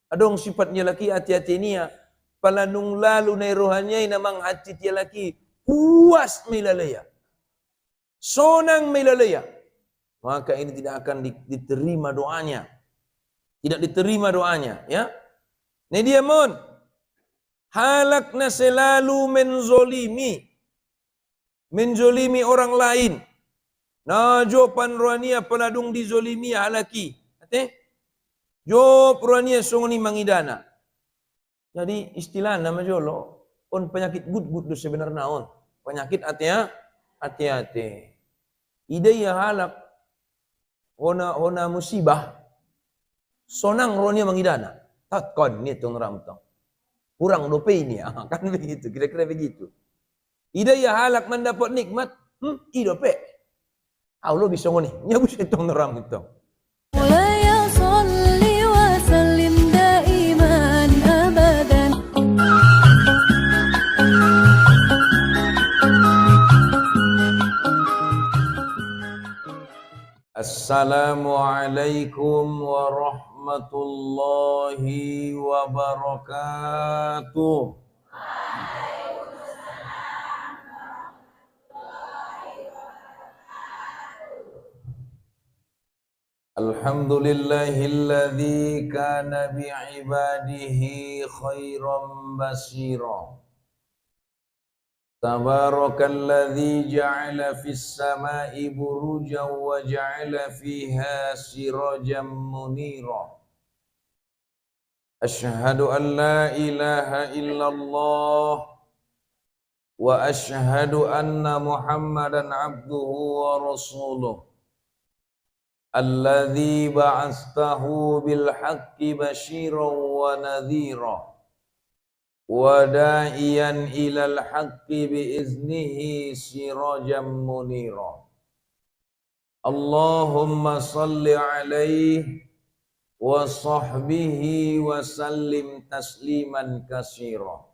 Adong sifatnya laki hati-hati niya. Palanung lalu na rohanya namang hati tiya laki. Puas milalaya. Sonang milalaya. Maka ini tidak akan diterima doanya. Tidak diterima doanya. Ya. Ini dia mon. Halakna selalu menzolimi orang lain. Najo panruania peladung dizolimi halaki. Ate? Jo peruania songoni mangidana. Jadi istilah nama jolo on penyakit gut-gut do sebenarnya on. Penyakit hati-hati. Ide ya halak ona musibah. Sonang ronia mangidana. Takon ni tong ramtong. Kurang dope ini kan begitu, kira-kira begitu. Ida ya halak mendapat nikmat, dope. Allah bisa ngoni, nyabu setong neram itu. Assalamualaikum warahmatullahi wabarakatuh. Alhamdulillahilladzi kana bi'ibadihi khairan basira. Tabarakalladzi ja'ala fis sama'i burujan wa ja'ala fiha sirajan munira. Asyhadu an la ilaha illallah wa asyhadu anna Muhammadan abduhu wa rasuluh. Alladzi ba'astahu bil haqqi basyiran wa nadhira. Wada'iyan ilal haqqi biiznihi sirajan munira. Allahumma salli alaihi wa sahbihi wa sallim tasliman kasira.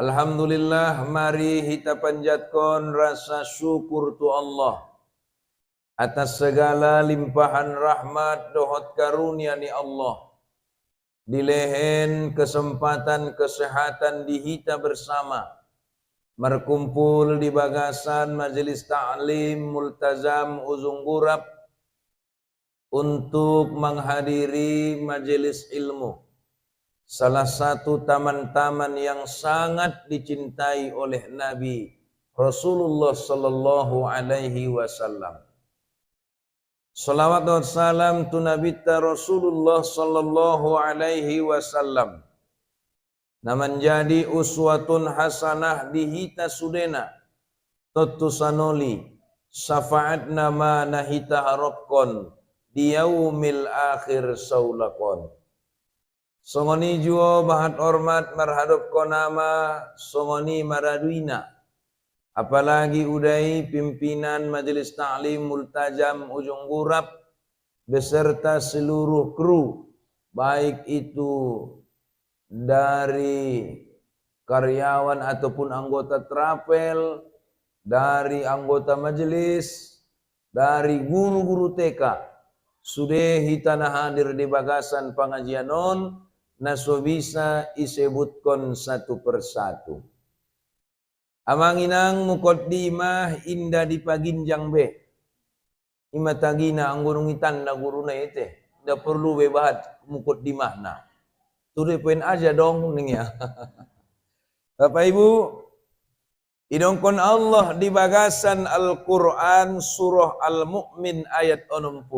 Alhamdulillah, mari kita panjatkan rasa syukur tu Allah atas segala limpahan rahmat dohot karunia ni Allah. Dilehen kesempatan kesehatan dihita bersama berkumpul di bagasan majelis ta'lim multazam Ujung Gurap untuk menghadiri majelis ilmu, salah satu taman-taman yang sangat dicintai oleh Nabi Rasulullah sallallahu alaihi wasallam. Salawat dan salam tu Nabi Rasulullah sallallahu alaihi wasallam. Na menjadi uswatun hasanah dihita sudena. Tutu sanoli syafaat nama nahita harapkon di yaumil akhir saulakon. Songoni juo bahat hormat marhadap konama songoni maraduina. Apalagi udai pimpinan Majelis Ta'lim Multajam Ujung Gurap beserta seluruh kru, baik itu dari karyawan ataupun anggota trapel, dari anggota majelis, dari guru-guru TK, sudah hitana hadir di bagasan pengajian non, naso bisa isebutkan satu persatu. Amanginang mukaddimah inda dipaginjang be. Imatagina ang gunung itanda guru na ite. Da perlu be bahat mukaddimah na. Tuloy poin aja dong ning ya. Bapak Ibu, idongkon Allah di bagasan Al-Qur'an surah Al-Mu'min ayat 60.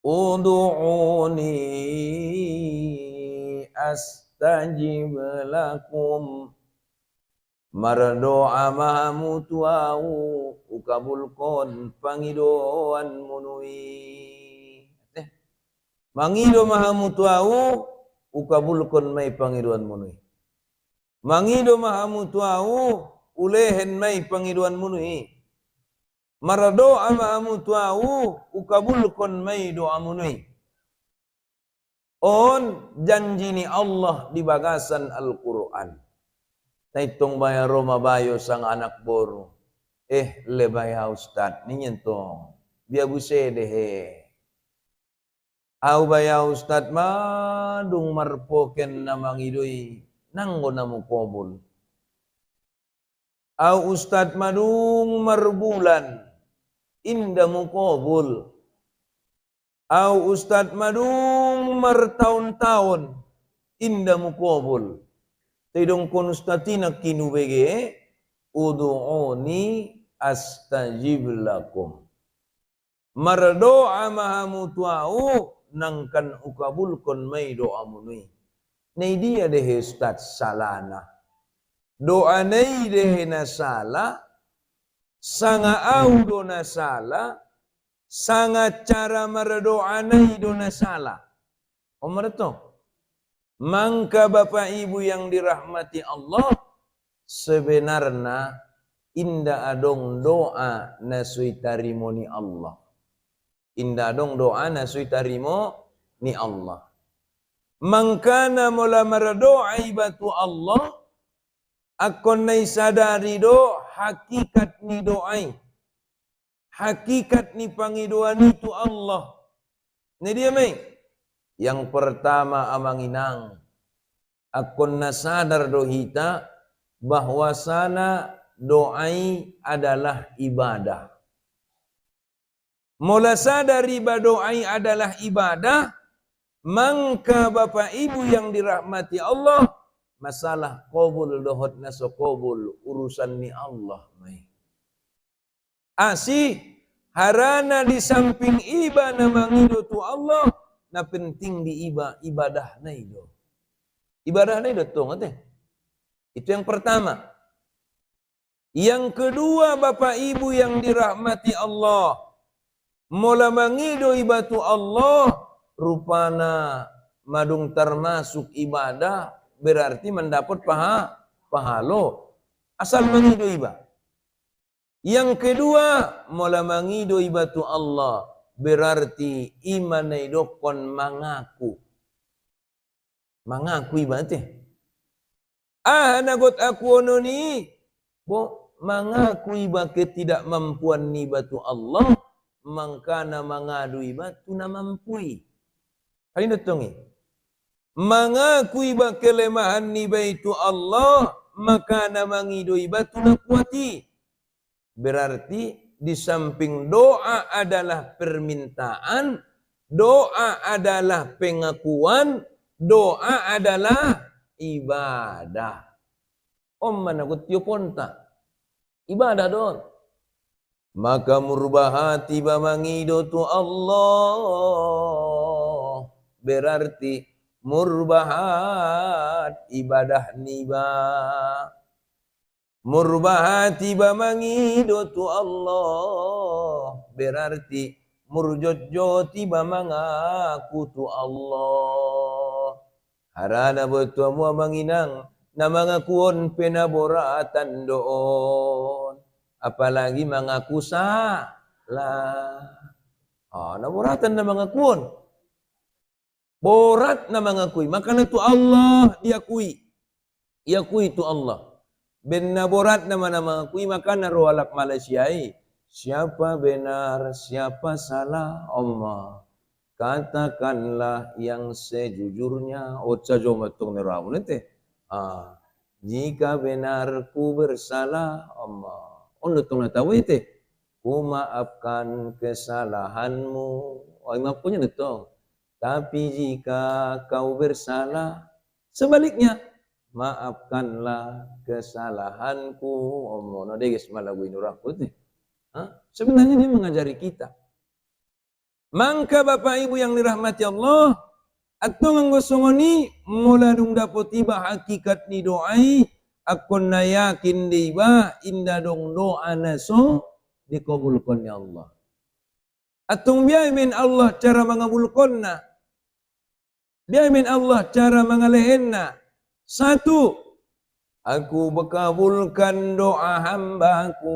Ud'uni astajib lakum. Mardoa mahamu tuau ukabulkon pangidoan munui. Mangido mahamu tuau ukabulkon may pangidoan munui. Mangido mahamu tuau ulehen may pangidoan munui. Mardoa mahamu tuau ukabulkon may doa munui. On janji ni Allah di bagasan Al-Qur'an. Taitong baya Roma bayo sang anak boro. Lebaya ustad, ninyentong. Biya buse dehe. Au baya ustad madung marpoken namang idoi nanggo namu kobul. Au ustad madung marbulan indamu kobul. Au ustad madung martahun-tahun indamu kobul. Tidong kon ustatina kinu bege udu'uni astajib lakum. Mardoa mahamu tuau nangkan ukabulkon may doa munui. Nay dia deh ustad salana. Doa nay deh na sala. Sanga audo na sala. Sanga cara mardoa nay do na sala. Omar to. Mangka Bapak Ibu yang dirahmati Allah, sebenarnya indah adong doa nasui tarimo ni Allah. Indah adong doa nasui tarimo ni Allah. Mangkana mula mardoa ibatu Allah, akon nai sadari do hakikat ni doai. Hakikat ni pangidoan itu Allah. Ini dia mai. Yang pertama amanginang, akon nasadar dohita bahwasana doai adalah ibadah. Mula sadari doai adalah ibadah, mangka Bapak Ibu yang dirahmati Allah, masalah qabul dohot naso qabul urusan ni Allah mai. Asi harana di samping ibadah mangido tu Allah, na penting di ibadah na itu. Ibadah na itu ngate. Itu yang pertama. Yang kedua Bapak Ibu yang dirahmati Allah, mula mangido ibatu Allah rupana madung termasuk ibadah berarti mendapat pahalo asal mangido ibadah. Yang kedua mula mangido ibatu Allah berarti iman idokon mengaku ibadah. Nagot aku ono ni bo mengaku iba ketidakmampuan ni batu Allah, mangkana mangadu ibatu na mampui. Hari datongi. Mengaku iba kelemahan ni baitu Allah, maka na mangido ibatu na kuati. Berarti di samping doa adalah permintaan, doa adalah pengakuan, doa adalah ibadah. Managut ponta. Ibadah don. Maka murbahati bamangido tu Allah. Berarti murbahat ibadah niba. Murbahati bamangido tu Allah. Berarti murjot-joti bamangaku tu Allah. Harana betul mua manginang na mangakuon penaboratan doon. Apalagi mengaku salah. Naboratan na mangakuon. Borat na mangakui. Maka na tu Allah diakui. Iakui tu Allah. Benaborat nama mangakui maka narualak Malaysiai. Siapa benar, siapa salah Allah. Katakanlah yang sejujurnya. Oca jomatong neramu nanti. Jika benar ku bersalah Allah. Tong tahu itu. Ku maafkan kesalahanmu. Maafnya netong. Tapi jika kau bersalah, sebaliknya maafkanlah kesalahanku. Allah. Deges malawi nurakut. Sebenarnya dia mengajari kita. Mangka Bapak Ibu yang dirahmati Allah, atau nganggosongoni mula dung dapot tiba hakikat ni doai, akon na yakin diba inda dong doa naso dikabulkan ya Allah. Atong biyamin Allah cara mengabulkan na. Biyamin Allah cara mengalehenna. Satu, aku bekabulkan doa hambaku.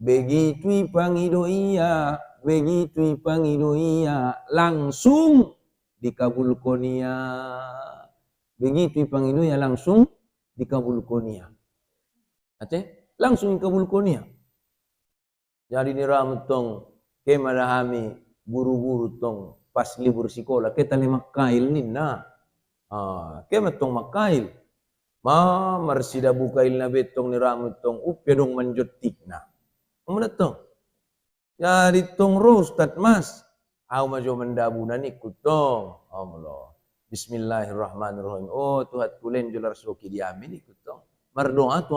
Begitu pangido iya, begitu pangido iya, langsung dikabulkan ia. Begitu pangido iya langsung dikabulkan ia. Langsung dikabulkan ia. Jadi ni ramutong kemadahami guru-guru tong pas libur sekolah kita le makail ni na. Ke matong makail. Marsida bukail na betong ni ramu tong upedong manjotik na. Mana tong? Jadi tong rostat mas. Au majo mendabu na ni kutong. Allah. Bismillahirrahmanirrahim. Oh Tuhan kulen jular soki diamin ni kutong. Mardoa tu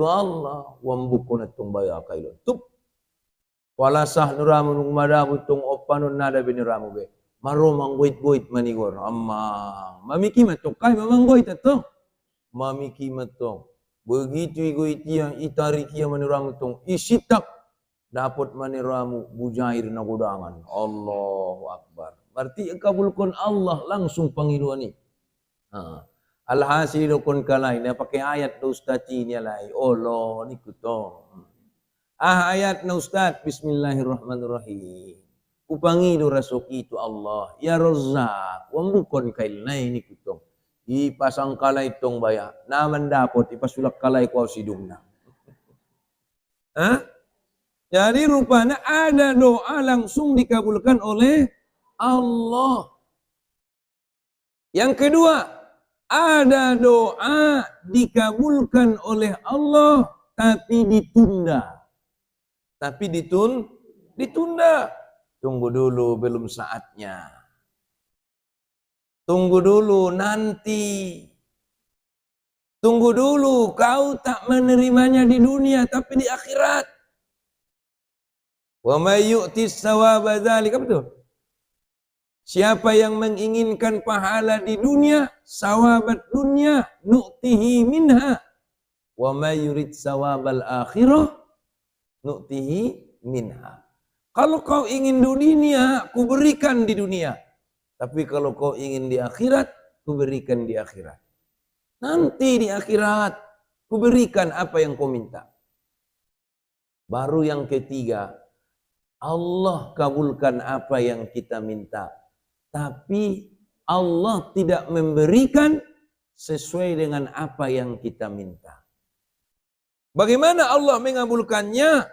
Allah. Wambuko na tong baya kailo. Tup. Walasah nuramu nung madabu tong opanon nada biniramu be. Maromang goit-goit manigor. Amma. Mamiki matong kay mamang goit atong. Mamiki matong. Begitu goit yang itarik yang maniramu tong isitak. Dapat maniramu bujair na gudangan. Allahu Akbar. Berarti kabulkan Allah langsung panginoan ni. Alhasil kon kalay na pakai ayat na ustaz ni alay. Allah ni kutong. Ayat na ustaz. Bismillahirrahmanirrahim. Upangido rasok itu Allah. Ya Razzaq. Wambukon kailnay ni kutong. Ipasang kalay tong baya. Naman dapat ipasulak kalay ko sidung na. Jadi rupanya ada doa langsung dikabulkan oleh Allah. Yang kedua, ada doa dikabulkan oleh Allah tapi ditunda. Tapi ditunda. Tunggu dulu, belum saatnya. Tunggu dulu, nanti. Tunggu dulu, kau tak menerimanya di dunia tapi di akhirat. Wa may yu'tis sawaba dzalika, betul? Siapa yang menginginkan pahala di dunia, sawabat dunia, nu'tihi minha. Wa may yurid sawabal akhirah, nu'tihi minha. Kalau kau ingin dunia, ku berikan di dunia. Tapi kalau kau ingin di akhirat, ku berikan di akhirat. Nanti di akhirat, ku berikan apa yang kau minta. Baru yang ketiga, Allah kabulkan apa yang kita minta. Tapi Allah tidak memberikan sesuai dengan apa yang kita minta. Bagaimana Allah mengabulkannya?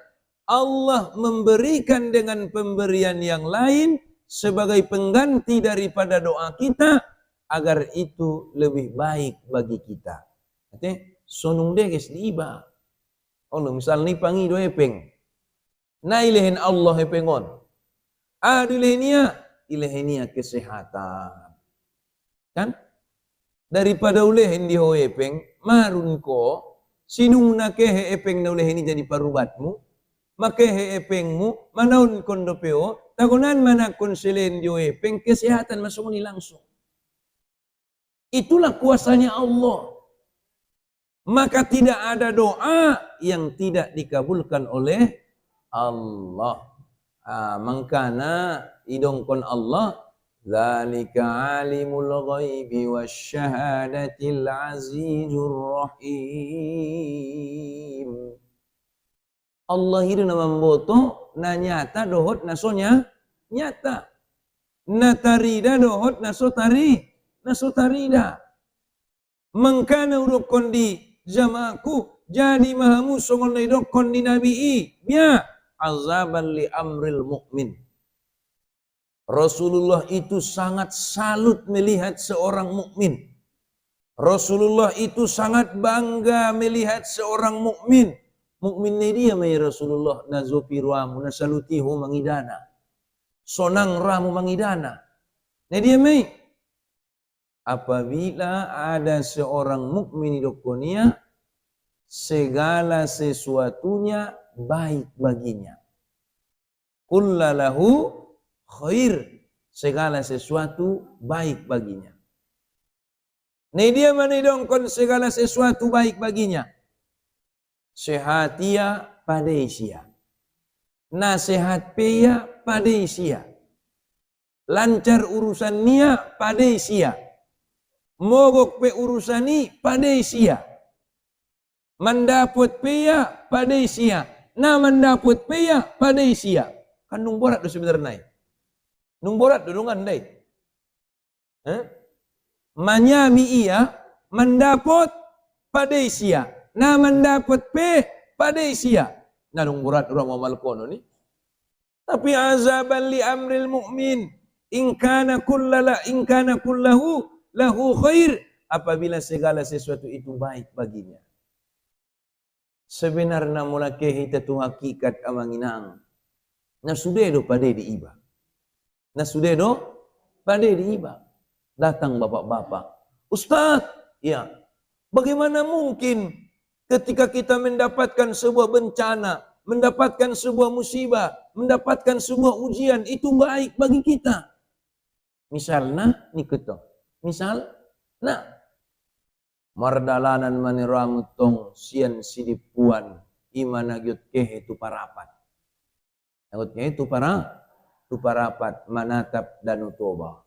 Allah memberikan dengan pemberian yang lain sebagai pengganti daripada doa kita agar itu lebih baik bagi kita. Artinya, sonung deges diiba. Allah misalnya pangi doa peng. Na ilahin Allah pengon. Ilahenia kesehatan. Kan? Daripada ulehin di hoepeng, marun ko, sinung na kehe epeng na ulehini jadi parubatmu, makehe epengmu, manaun kondopeo, tagunan manakon silen di hoepeng, kesehatan masuk ni langsung. Itulah kuasanya Allah. Maka tidak ada doa yang tidak dikabulkan oleh Allah. Mangkana idongkon Allah dzalika alimul ghaibi wasyahadatil azizur rahim. Allah itu nama memboto na nyata dohot nasonya nyata. Na tarida dohot nasotarida. Mangkana udokon di jamaku jadi mahamu songol na idokon di nabii. Ya. Azaban li amril mu'min. Rasulullah itu sangat salut melihat seorang mukmin. Rasulullah itu sangat bangga melihat seorang mukmin. Mukmin ni dia mai Rasulullah nazupi ruamu nasalutihu mangidana. Sonang ramu mangidana. Ni dia mai. Apabila ada seorang mukmin di dunia, segala sesuatunya baik baginya. Kullalahu khair. Segala sesuatu baik baginya. Ini dia menidongkan segala sesuatu baik baginya. Sehatia padesia. Nasihat peya padesia. Lancar urusan nia padesia. Mogok pe urusan ni padesia. Mendaput peya padesia. Na mendaput peya padesia. Kan nung borat do sebenarnya. Nung borat do dungan dai. Manyami ia mendaput padesia. Na mendaput pe padesia. Na nung borat orang mau malkono ni. Tapi azaban li amril mu'min. In kana kullahu lahu khair. Apabila segala sesuatu itu baik baginya. Sebenarnya mula kita tu hakikat amanginang. Nasude do pada di iba. Nasude do pada di iba. Datang bapak-bapak. Ustaz, ya. Bagaimana mungkin ketika kita mendapatkan sebuah bencana, mendapatkan sebuah musibah, mendapatkan sebuah ujian, itu baik bagi kita. Misalnya, ni keto. Misal, nah, mardalanan maniramutong sian sidipuan imana gyut keh itu parapat. Gyut keh itu parapat manatap dan utoba.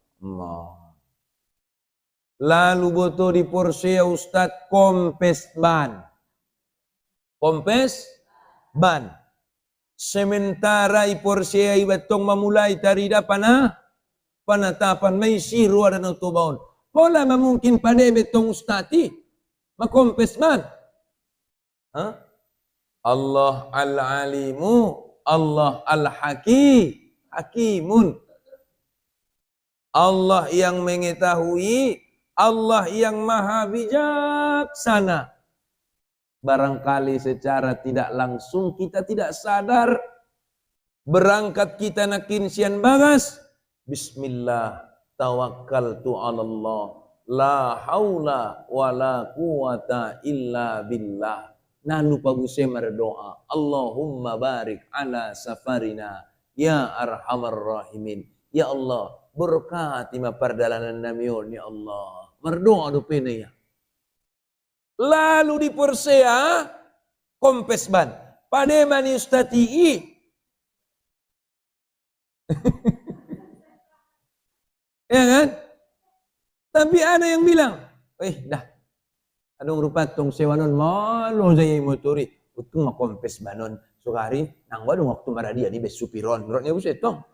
Lalu boto di Porsche Ustad kompes ban. Kompes ban. Sementara i Porsche ibatong mamulai tarida panatapan may siru ada na tubaon. Wala mamungkin pada betong ustati makompes man. Ha? Allah al-alimu, Allah hakimun. Allah yang mengetahui, Allah yang maha bijaksana. Barangkali secara tidak langsung kita tidak sadar. Berangkat kita nakin sian bagas. Bismillah tawakkaltu 'ala Allah. La haula wala quwata illa billah. Nalu paguse berdoa. Allahumma barik ala safarina ya arhamar rahimin. Ya Allah, berkati ma perdalanan namion ya Allah. Berdoa do pene ya. Lalu di Porsea kompes ban. Pada mani ustatii. Ya kan? Tapi ada yang bilang, dah. Adong rupa tong sewanon malu saya motori. Utung makompes banon. Sukari nang wadong waktu maradia di besupiron. Menurutnya buset tong.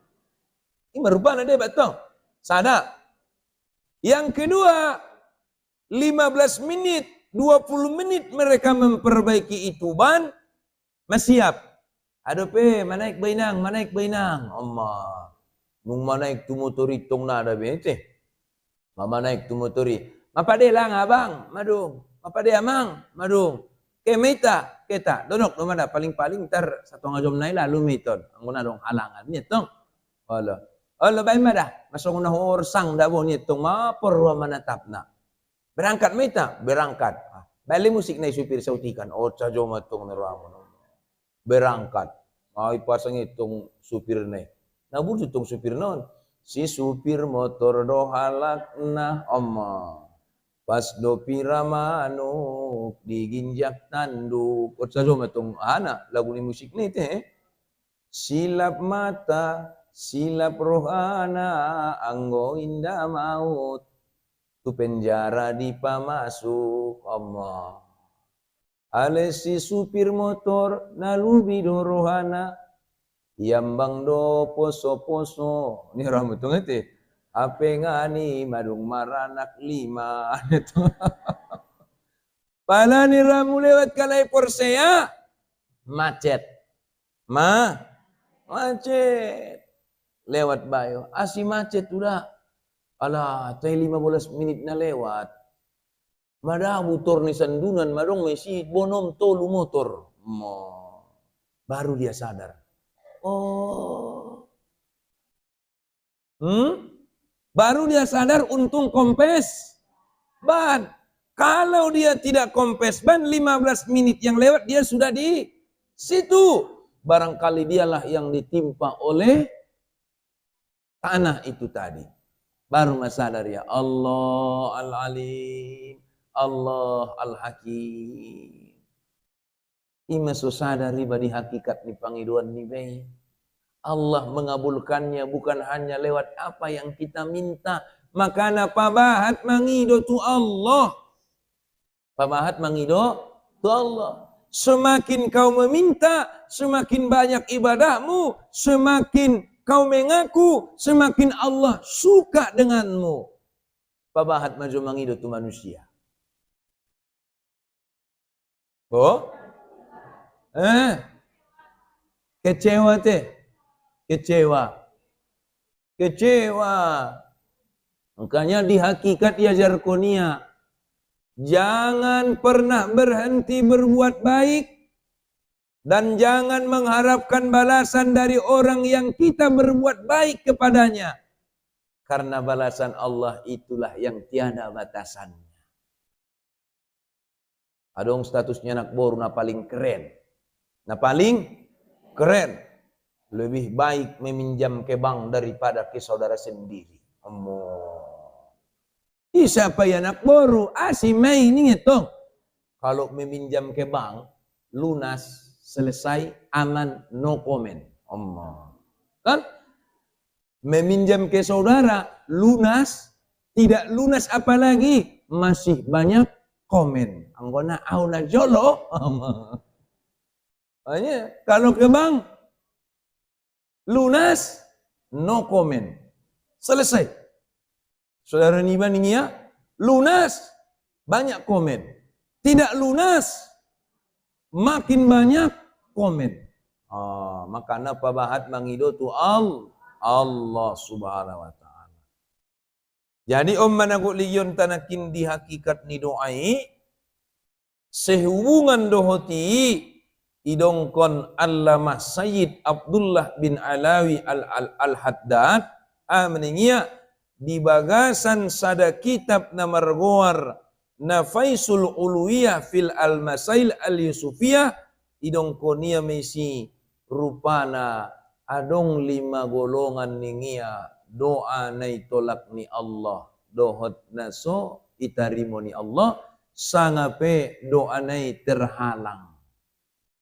Ini merupa ada batong. Sada. Yang kedua, 15 menit, 20 menit mereka memperbaiki itu ban, masih siap. Aduh manaik bainang. Allah. Nung manaik tu motori tong nada bete. Mama naik tu motori. Mapade lang abang, madung. Mapade amang, madung. Kemita, kita. Donok lumada paling-paling ntar 1,5 jam na lalu miton. Ang una dong halangan nitong. Allah baik madah. Masuk na horsang dabo nitong maporwa manatap na. Berangkat mita, berangkat. Bali musik na supir sautikan. Ocha jom atong naraman. Berangkat. Ay pasang itong supir na. Nabudut itong supir noon. Si supir motor do halak na amma. Pas do piramanuk diginjak tanduk. Ocha jom atong lagu ni musik na ito Silap mata, silap rohana, anggo indah maut. Tu penjara dipamasuk Allah. Ale si supir motor nalubi do rohana. Yambang do poso-poso. Ini rambut tuh ngerti. Ape ngani madung maranak 5. Pala ni ramu lewat kalai Porsea. Macet. Macet. Lewat bayo. Asi macet udah. Alah, teh 15 menit na lewat. Mada motor ni sandunan, madong mesi bonom tolu motor. Baru dia sadar. Baru dia sadar untung kompes ban. Kalau dia tidak kompes ban, 15 menit yang lewat dia sudah di situ. Barangkali dialah yang ditimpa oleh tanah itu tadi. Baru sadar ya Allah al-alim, Allah al-hakim. Ima so sadari badi hakikat ni pangiduan ni bayi. Allah mengabulkannya bukan hanya lewat apa yang kita minta. Makana pabahat mangido tu Allah. Pabahat mangido tu Allah. Semakin kau meminta, semakin banyak ibadahmu, semakin kau mengaku, semakin Allah suka denganmu. Pabahat maju mangido tu manusia. Kecewa teh. Kecewa. Kecewa. Makanya di hakikat ya Jarkonia, jangan pernah berhenti berbuat baik dan jangan mengharapkan balasan dari orang yang kita berbuat baik kepadanya. Karena balasan Allah itulah yang tiada batasannya. Adong statusnya anak boru na paling keren. Na paling keren. Lebih baik meminjam ke bank daripada ke saudara sendiri. Siapa yang anak boru? Si Mei ini ngetong. Kalau meminjam ke bank, lunas, selesai, aman, no comment. Kan? Meminjam ke saudara, lunas, tidak lunas apalagi, masih banyak komen. Anggona aula jolo. Hanya kalau ke bank, lunas, no comment. Selesai. Saudara Niban ini ya, lunas, banyak komen. Tidak lunas, makin banyak komen. Maka napa bahat mangido tu Allah subhanahu wa ta'ala. Jadi managu liyon tanakin di hakikat ni doai, sehubungan dohoti idongkon Allamah Sayyid Abdullah bin Alawi al-Haddad meningia di bagasan sada kitab namargoar Nafaisul Uluwiyah fil al-Masail al-Yusufiyah idongkonia mesi rupana adong 5 golongan ningia doa nai tolak ni Allah dohot naso itarimo ni Allah sangape doa nai terhalang.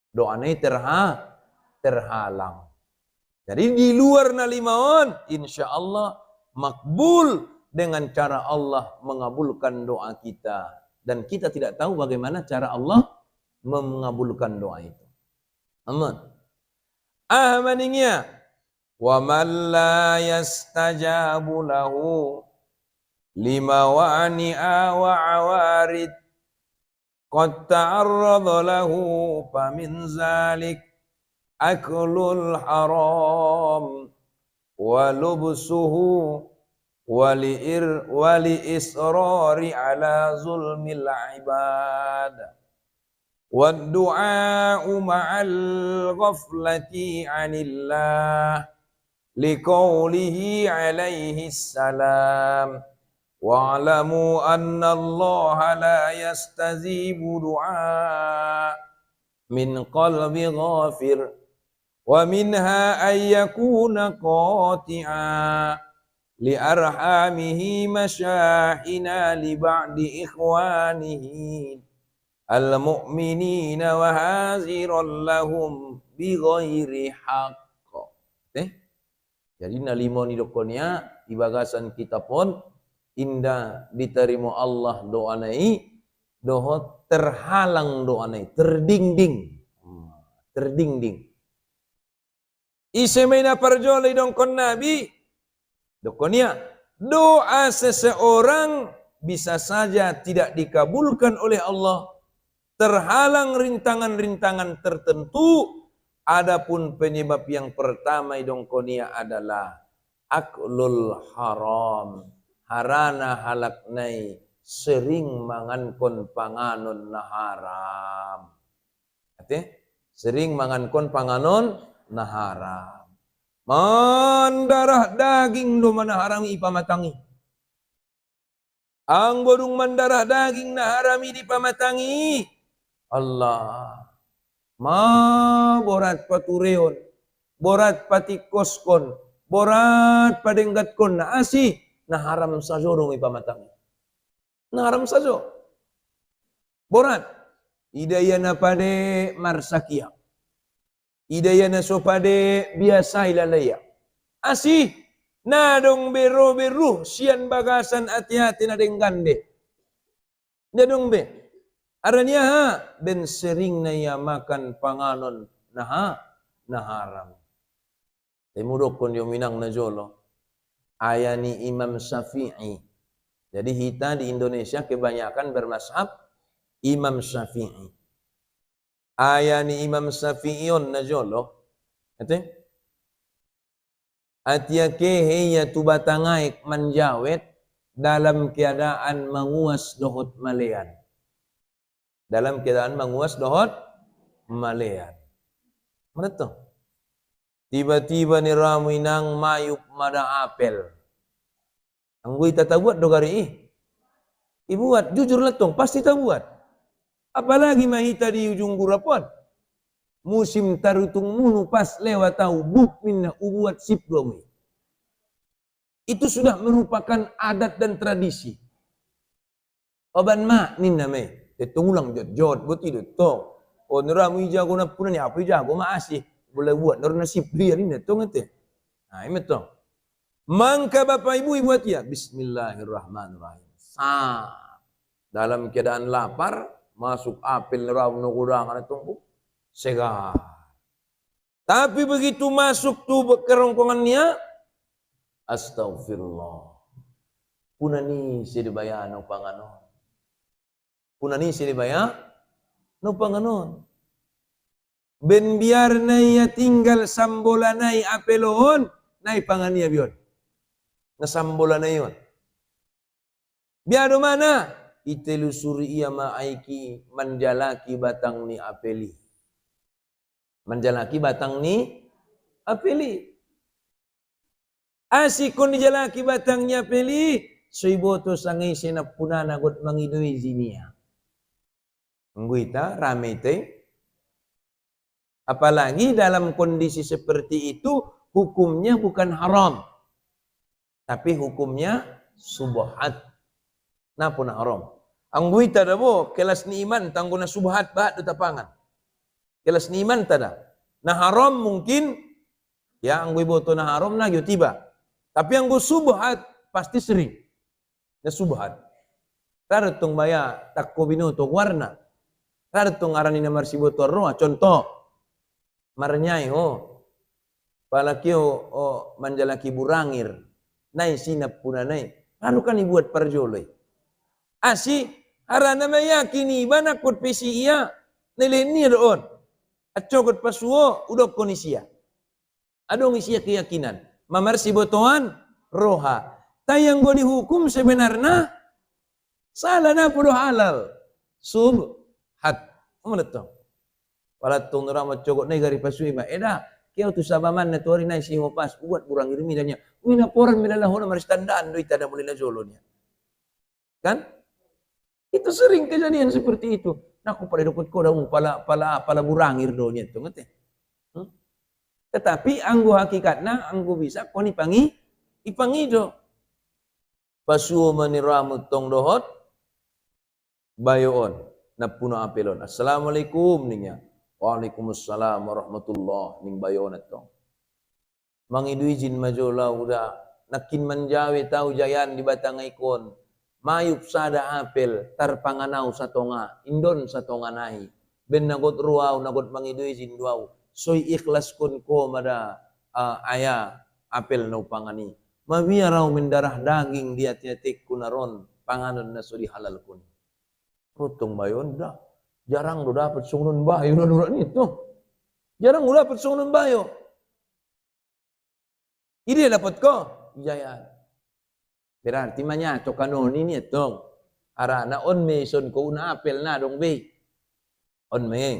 Doa nai terhalang. Jadi di luar na 5 on insya Allah makbul dengan cara Allah mengabulkan doa kita. Dan kita tidak tahu bagaimana cara Allah mengabulkan doa itu. Amin. Maningnya. Wa man la yastajabu lahu lima wa'ni'a wa awarid qad ta'arrada lahu famin zalik aklul haram wa lubsuhu wali israri ala zulmil ibad wa du'a'u ma'al ghaflati 'anillah liqaulihi alaihi salam wa'lamu anna Allah la yastajibu du'a min qalbi ghafir wa minha ay yakuna qati'a li arhamihi masyahina li ba'di ikhwanihi al-mu'minina wa haziran lahum bi ghairi haqq. Jadi nalimo ni dokonya ibagasan kita pun indah diterima Allah doa nai doa terhalang doa nai terdingding isemaina parjole dongkon nabi dokonya doa seseorang bisa saja tidak dikabulkan oleh Allah terhalang rintangan-rintangan tertentu. Adapun penyebab yang pertama idongkonia adalah aklul haram, harana halaknai sering mangankon panganon na haram. Sering mangankon panganon na haram. Mandarah daging do mana harami ipamatangi. Ang bodong mandarah daging na harami dipamatangi. Allah. Borat patureon, borat patikoskon, borat padenggatkon na asih, na haram sajo dong ipamatangi. Na haram sajo. Borat. Idaya na pade marsakia. Idaya na so pade biasa ilalaya. Asih, na dong beru sian bagasan hati-hati na denggande. Na dong be. Aranya ben sering na ya makan panganon na haram. Temudok kon yung minang na jolo. Ayani Imam Syafi'i. Jadi kita di Indonesia kebanyakan bermazhab Imam Syafi'i. Ayani Imam Syafi'ion na jolo. Atiake heya tu batangaik manjawet dalam keadaan menguas dohot malean. Dalam keadaan menguas dohot malean. Mana tu? Tiba-tiba ni ramu inang mayup mada apel. Anggui tata buat dogari ibuat jujur letong pasti tak buat. Apalagi mahita di ujung gurapon. Musim tarutung munu pas lewat tahu buk minna ubuat sip domi. Itu sudah merupakan adat dan tradisi. Oban mak ninna me. Tetungulang jod buat itu tong. Oh neramu jago na puna ni apa jago mak asih. Boleh buat nor nasib dia ni tong ete. Nah ini tong. Mangka bapak ibu buat ya. Bismillahirrahmanirrahim. Dalam keadaan lapar masuk apel neramu nukurangan tunggu. Segar. Tapi begitu masuk tuh kerongkongannya, astagfirullah. Punani sidibaya no panganon. Punani sidibaya no panganon. Ben biar naya tinggal sambolanai apelon, nai pangania bion. Na sambolanai yon. Biar do mana? Itelusuri ia maaiki manjalaki batang ni apeli. Menjalaki batang ni apeli. Asikon dijalaki batangnya apeli. Soiboto sangai senapuna nagot mangidui zinia. Ngguita rame te. Apalagi dalam kondisi seperti itu hukumnya bukan haram. Tapi hukumnya subhat. Napa na haram? Angguita dabo kelas ni iman tangguna subhat bahat do tapangan. Kelas niman tada. Nah haram mungkin ya anggo boto na haram na yo tiba. Tapi anggo subhat pasti sering. Na subhat. Taratong baya takko binoto warna. Taratong arani na marsiboto roa contoh. Marnyai palakio manjalaki burangir. Nai sinap puna nai. Lalu kan dibuat parjoloi. Asi harana mayakini banakut pesi iya nilai ni doon. At cogot pasuo, udok konisia. Adong isiya keyakinan. Mamarsi botoan, roha. Tayang go dihukum sebenarnya, salah na pudo halal. Subhat. Umalat to. Palatong naramat cogot na gari pasuo iba. Eda, kaya tu sabaman na tuwari na isi hopas. Uwat burang irimi niya. Uy, naporan milalahu na maristandaan. Do'y tada muli na jolo niya. Kan? Itu sering kejadian seperti itu. Naku pada dukut ko daw pala burangir do niya to ngate. Tetapi anggo hakikatna anggo bisa ko ipangido. Pasuo maniramu tong dohot bayoon napuna apelon. Assalamualaikum ninya. Waalaikumsalam warahmatullah ning bayoon tong. Mangidui jin majola udah nakin manjawe tau jayan di batangay kon. Mayup sada apel tarpanganau satonga indon satonga nahi ben nagot ruau nagot mangidui jin duau soy ikhlas kun ko mada aya apel no pangani mabiarau mendarah daging dia tiatik kunaron panganon na suri halal kun rutong bayon dah jarang do dapat sungun bayo na duran itu jarang do dapat sungun bayo ini dapat ko jaya. Berarti manya cokanon ini tong. Arana on me son ko una apel na dong be. On me.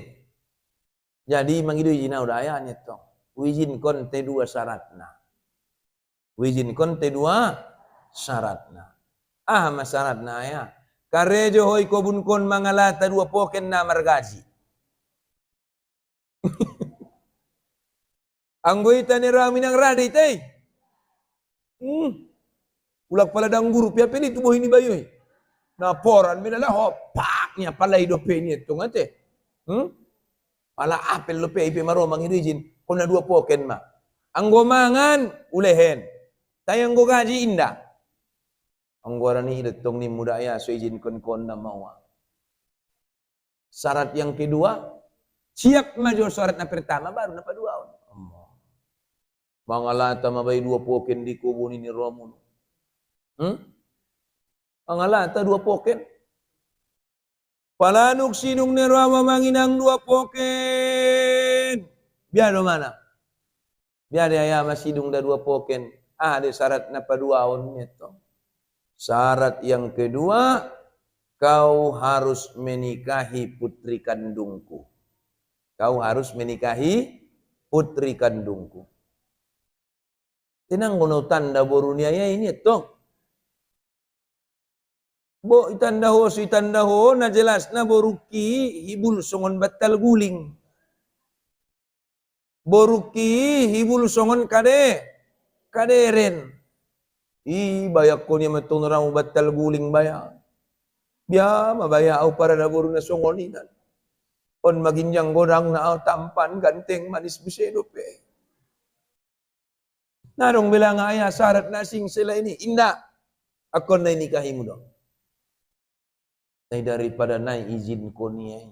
Jadi mangidui jina udaya ni tong. Wijin kon te dua syaratna. Wijin kon te dua syaratna. Masyaratna ya. Karejo hoy ko bun kon mangalata dua poken na margaji. Anggoita ni rami nang radi te. Ulak pala dang guru pia peli tubuh ini bayu. Na poran minala ho paknya pala idope ni itu ngate. Pala apel lope ipe maro mangidijin kona dua poken ma. Anggo mangan ulehen. Tayang go gaji indah. Anggo rani detong ni mudaya so izin kon na mawa. Syarat yang kedua siap maju syarat na pertama baru na padua. Mangalata mabay dua poken di kubun ini romun. Angalata dua poken. Palanuk sinung nerama manginang dua poken. Biar mana? Biar ya masih dung da dua poken. Ada syarat napa dua on itu. Syarat yang kedua, kau harus menikahi putri kandungku. Kau harus menikahi putri kandungku. Tinang gono tanda borunia ya ini toh. Bo itanda ho na jelas na boruki hibul songon batal guling. Boruki hibul songon kaderen. Bayak ko niya matong ramu batal guling baya. Biya mabaya au para na boru na songoninan. On maginjang godang na au tampan ganteng manis busedo pe. Narong bilang ayah syarat nasing sila ini indah. Ako na nikahi mo dong. Daripada naik izin ko niya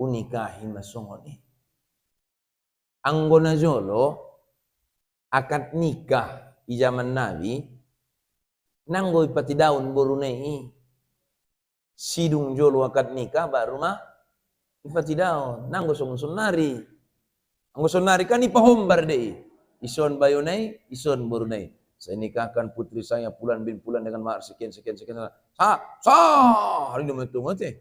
unikahi masongoni. Anggona jolo akad nikah di zaman Nabi nanggoy pati daun borunei sidung jolo akad nikah baru mah ipati daun nanggo sonari anggo sonari kan ipahombar deh ison bayonai ison borunei saya nikahkan putri saya Pulan bin Pulan dengan mahar sekian. Hari ini tunggu teh.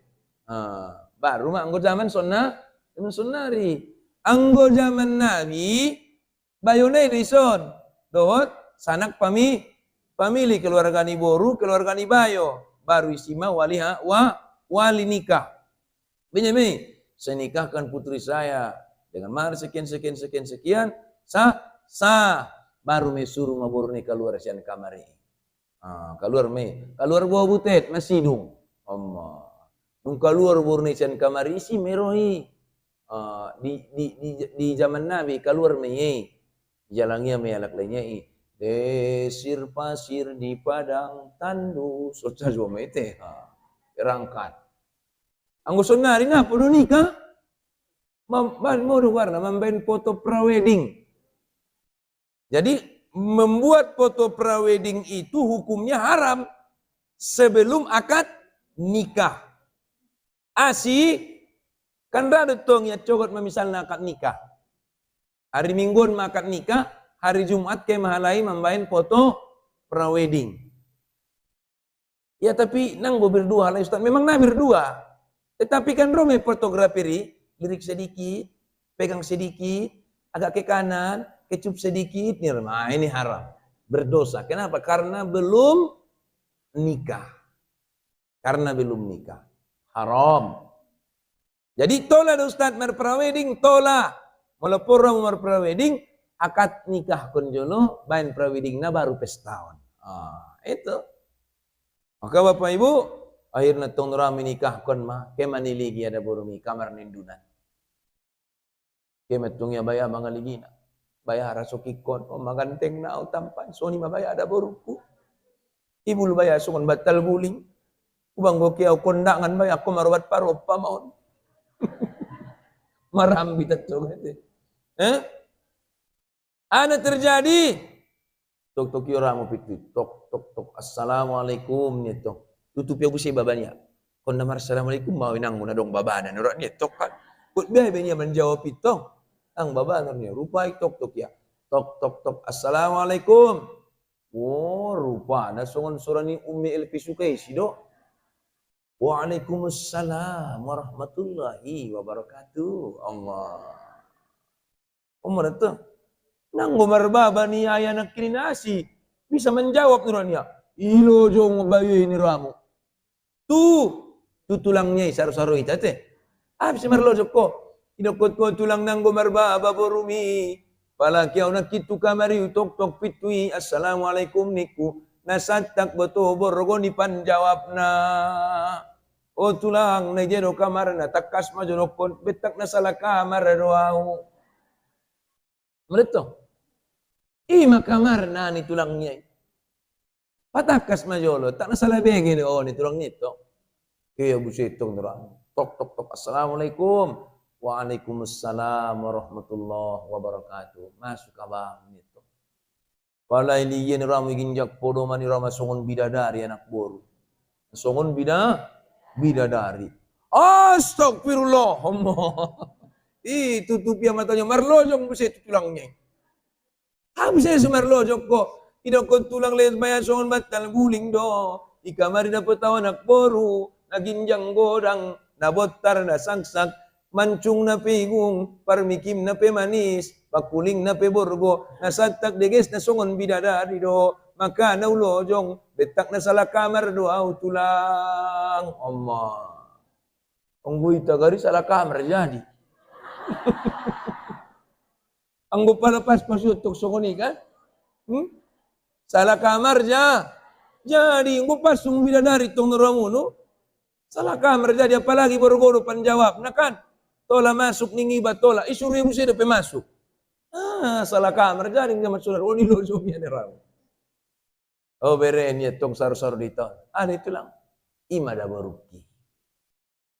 Baru mah anggo zaman sonari. Anggo zaman Nabi bayonai dison. Dohot sanak pamili keluarga ni boru, keluarga ni bayo. Baru isima wali nikah. Benyamin, saya nikahkan putri saya dengan mahar sekian. Baru me suruh mabur ni keluar sian kamari. Keluar gua butet masih dung. Allah. Nung keluar bur ni sian kamari si merohi. Di zaman Nabi keluar me jalangnya me alak lainnya desir pasir di padang tandus. Soca jo me teh. Rangkat. Anggo sonari na podo nikah. Mau warna mambain foto prawedding. Jadi membuat foto prawedding itu hukumnya haram sebelum akad nikah. Kan rada tong ya cogot misalnya akad nikah. Hari Mingguan akad nikah, hari Jumat ke mahalai membain foto prawedding. Ya tapi nanggo berdua lah Ustaz. Memang nah berdua. Tetapi kan rome fotografi lirik sedikit, pegang sedikit, agak ke kanan, kecup sedikit, ini haram. Berdosa. Kenapa? Karena belum nikah. Haram. Jadi tola Ustaz mar prawedding, tola. Melapor mar prawedding, akad nikah kun jono, bain prawedding na baru pestaon. Itu. Maka Bapak Ibu, akhirnya tong rami nikah kun mah, ke maniligi ada burumi kamar nindunan. Ke metungnya baya mangaligina. Baya rasukikon, maganteng na o tampan. So ni mabaya ada boruku. Ibul baya sukon batal guling. Ubang goki au kondangan baya ako marubat paropa maon. Marambi tatso gete. Ana terjadi. Tok yoramu pitu. Tok. Assalamualaikum nito. Tutup ya busi babanya. Kon namar assalamualaikum mau inang muna dong babana. Nurak nito kan. Put biaya benya menjawab itu. Ang baba namanya rupa tok ya. Tok. Assalamualaikum. Oh, rupa na songon surani Ummi Elpisukai sido. Waalaikumsalam warahmatullahi wabarakatuh. Allah. Umar itu nang baba ni ayah nak nasi bisa menjawab nurania. Ilo jong bayu ini ramu. Tu tulangnya saru-saru itu teh. Bisa marlo joko. Inokot ko tulang nang baba borumi. Pala kiaw nakitu kamari tok pitui. Assalamualaikum niku. Nasatak beto borgo ni panjawab na. O tulang na jero kamar na takas majonokon. Betak na salah kamar roau. Merito. Ima kamar na ni tulangnya. Patakas majolo. Tak na salah bengin. Ni tulang nito. Kaya busitong nerang. Tok. Assalamualaikum. Waalaikumsalam warahmatullahi wabarakatuh. Masuk abang itu. Palai liyen ramu ginjak podo mani rama songon bidadari anak boru. Songon bidadari. Astagfirullah. Tutup ya matanya marlojong buset tulangnya. Habis saya sumarlo joko. Idokon tulang leher maya songon batal guling do. Ika mari dapat tahu anak boru. Naginjang godang. Nabotar na sangsak. Mancung na pigung. Parmikim na pe manis. Pakuling na pe borgo. Nasantak deges na songon bidadari do. Maka naulojong. Betak na salah kamar do. Au tulang. Allah. Anggoy tagari salah kamar jadi. Anggo palapas pasutok songoni kan? Salah kamar ja. Jadi anggo pasung bidadari tong nuramuno. Salah kamar jadi apalagi baru panjawab. Nah kan? Tola masuk ningi batola. Isuri musi depe masuk. Salah kamar jadi nggak masuk. Oh ni lojo mi ada ramu. Oh beren ya tong saru-saru dito. Ada itu lang. Ima da baruki.